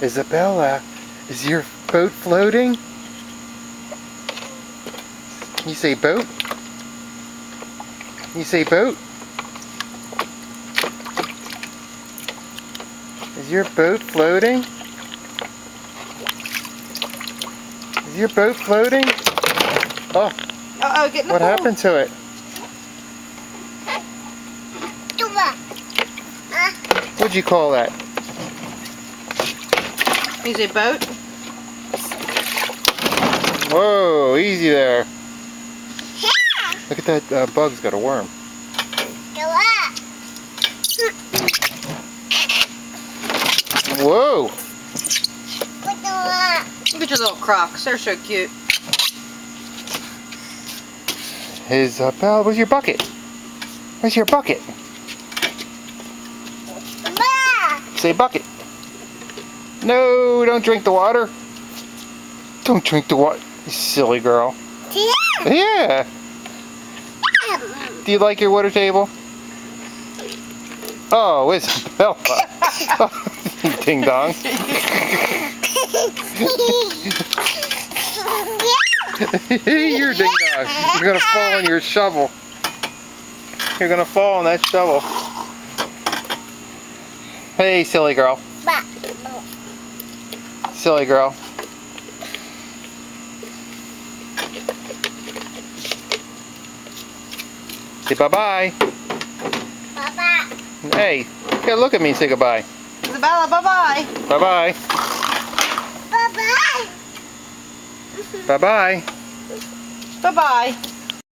Isabella, is your boat floating? You say boat? You say boat? Is your boat floating? Is your boat floating? Oh, Uh-oh, get in the what pool. happened to it? What'd you call that? Is it a boat? Whoa, easy there. Look at that bug's got a worm. Whoa! Look at your little Crocs. They're so cute. Isabella, where's your bucket? Where's your bucket? Say bucket. No, don't drink the water. Don't drink the water, you silly girl. Yeah. Do you like your water table? Oh, Isabella. Ding dong. You're ding dong. You're gonna fall on your shovel. You're gonna fall on that shovel. Hey, silly girl. Silly girl. Say bye-bye. Bye-bye. Hey, here, look at me and say goodbye. Isabella, bye-bye. Bye-bye. Bye-bye. Bye-bye. Bye-bye.